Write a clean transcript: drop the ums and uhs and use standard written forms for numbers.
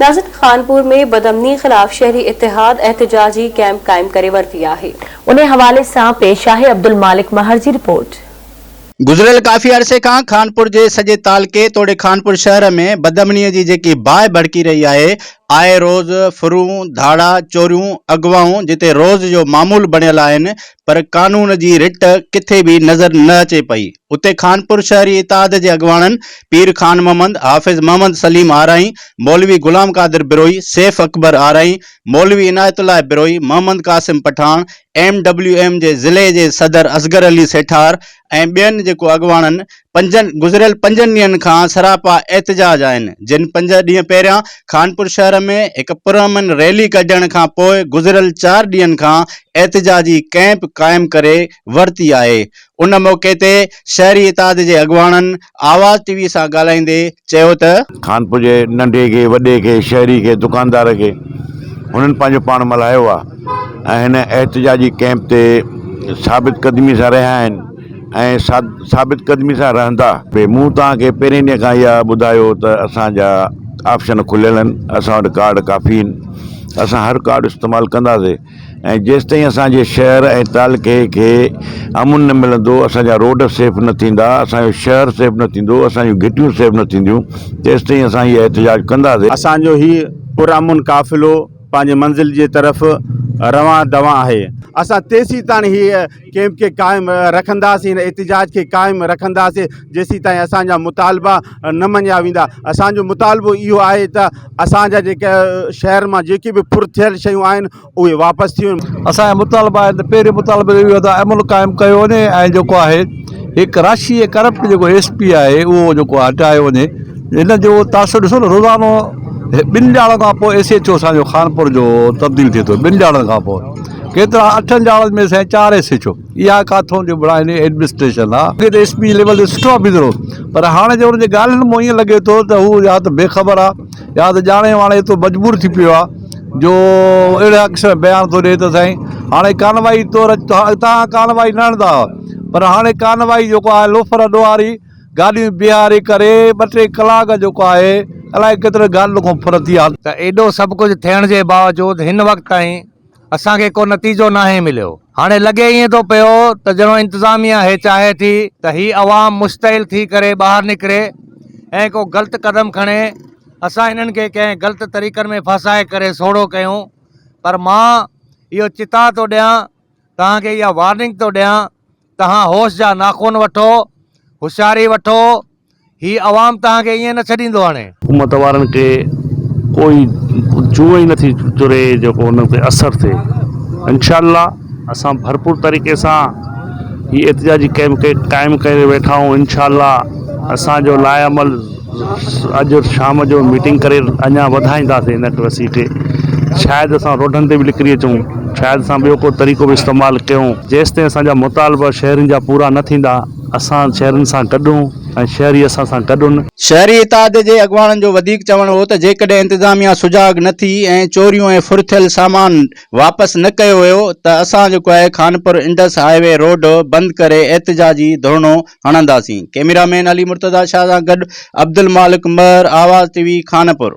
नाज़िन खानपुर में बदअमनी खिलाफ शहरी इत्तेहाद एहतजाजी कैंप कायम करे वरती आहे। उन्हें हवाले से पेश आहे अब्दुल मालिक महर की रिपोर्ट। गुज़रियल काफ़ी अरसे का खानपुर के सजे तालके तोड़े खानपुर शहर में बदअमनी की जेकी बाहि भड़की रही है। आए रोज फुरूं धाड़ा चोरियूं अगवाऊं जिते रोज जो मामूल बनियल आहिनि, पर कानून की रिट किथे भी नजर न अचे पई। उते खानपुर शहरी इताद के अगवाणन पीर खान मोहम्मद, हाफिज मोहम्मद सलीम आराई, मौलवी गुलाम कादिर बिरोई, सैफ अकबर आराई, मौलवी इनायतुल्लाह बिरोई, मोहम्मद कासिम पठान, MWM के जिले के सदर असगर अली सेठार ऐं ॿियनि जेको अगवाणनि गुज़रियल 5 ॾींहनि खां सरापा एहतजाज आहिनि, जिन 5 ॾींहं पहिरियां खानपुर शहर में एक पुरअमन रैली कढण खां पोइ गुज़रियल 4 ॾींहनि खां एहतजाजी कैंप कायम करे वरती आहे। उन मौके ते शहरी इताद जे अगवाणनि आवाज़ TV सां ॻाल्हाईंदे चयो त खानपुर जे नंढे के वॾे के शहरी के दुकानदार के हुननि पंहिंजो पाण मल्हायो आहे ऐं हिन एहतजाजी कैंप ते साबित कदमी सां रहिया आहिनि ऐं साबित कदमी सां रहंदा। मूं तव्हांखे पहिरें ॾींहं खां इहा ॿुधायो त असांजा ऑप्शन खुलियल आहिनि, असां वटि कार्ड काफ़ी आहिनि, असां हर कार्ड इस्तेमालु कंदासीं ऐं जेसि ताईं असांजे शहर ऐं तालुके खे अमुन न मिलंदो, असांजा रोड सेफ न थींदा, असांजो शहर सेफ न थींदो, असांजूं घिटियूं सेफ न थींदियूं, तेसि ताईं असां इहा एहतजाज कंदासीं। असांजो ही पुरअमन काफ़िलो पंहिंजे मंज़िल जे तरफ़ रवां दवा है। असां तेसी ताईं ही कैंप के कायम रखंदासीं, एहतजाज के कायम रखंदासीं जेसी ताईं असांजा मुतालबा न मञिया वेंदा। असांजो मुतालबो इहो आहे त असांजा जेके शहर में जेकी भी फुर थियल शयूं आहिनि उहे वापसि थियूं। असांजा मुतालबा आहिनि त पहिरियों मुतालबो इहो त अमल क़ाइमु कयो वञे ऐं जेको आहे हिकु राशि करप्ट जेको SP आहे उहो जेको हटायो वञे। हिन जो तासुर ॾिसो न, रोज़ानो 2 ॼाणनि खां पोइ SHO असांजो खानपुर जो तब्दील थिए थो। 2 ॼाणनि खां पोइ केतिरा 8 ॼाणनि में साईं 4 SHO। इहा काथों जो बणाइनि एडमिनिस्ट्रेशन आहे। अॻे त SP लेवल ते सुठो बीहंदो, पर हाणे जो हुनजे ॻाल्हियुनि मां ईअं लॻे थो त हू या त बेख़बर आहे या त ॼाणे वाणे तो मजबूर थी पियो आहे जो अहिड़ा अक्सर बयान थो ॾिए त साईं हाणे कार्रवाई तौरु तव्हां कार्रवाई न हणंदा, पर हाणे कार्रवाई जेको आहे लोफर ॾोहारी गाॾियूं बीहारे करे 2-3 कलाक जेको आहे अलाए केतिरे ॻाल्हि खां फुर थी आहे। त एॾो सभु कुझु थियण जे बावजूद हिन वक़्त ताईं असांखे को नतीजो नाहे मिलियो। हाणे लॻे ईअं थो पियो त ॼणो इंतज़ामिया हे चाहे थी त ही अवाम मुश्तइल थी करे ॿाहिरि निकिरे ऐं को ग़लति क़दम खणे, असां हिननि खे कंहिं ग़लति तरीक़नि में फसाए करे सोढ़ो कयूं। पर मां इहो चिता थो ॾियां, तव्हांखे इहा वार्निंग थो ॾियां, तव्हां होश जा नाखून वठो, होशियारी वठो, ही अवाम तव्हांखे ईअं न छॾींदो। हाणे हुकूमत वारनि खे कोई जुओ ई नथी चुरे जेको हुन ते असरु थिए। इंशाअल्लाह असां भरपूर तरीक़े सां ही एहतजाजी कैंप खे क़ाइमु करे वेठा आहियूं। इंशाअल्लाह असांजो लाइअमल अॼु शाम जो मीटिंग करे अञा वधाईंदासीं हिन वसी खे। शायदि असां रोडनि ते बि निकिरी अचूं, शायदि असां ॿियो को तरीक़ो बि इस्तेमालु कयूं। जेसि ताईं असांजा मुतालबा शहरनि जा पूरा न थींदा, असां शहरनि सां गॾूं ऐं शहरी असां सां गॾुनि। शहरी इताद जे अगवाणनि जो वधीक चवणु हो त जेकॾहिं इंतज़ामिया सुजाग न थी ऐं चोरियूं ऐं फुरथियल सामान वापसि न कयो वियो त असां जेको आहे खानपुर इंडस हाईवे रोड बंदि करे एहतजाजी धरणो हणंदासीं। कैमरामैन अली मुर्तज़ा शाह सां गॾु अब्दुल मालिक महर, आवाज़ TV खानपुर।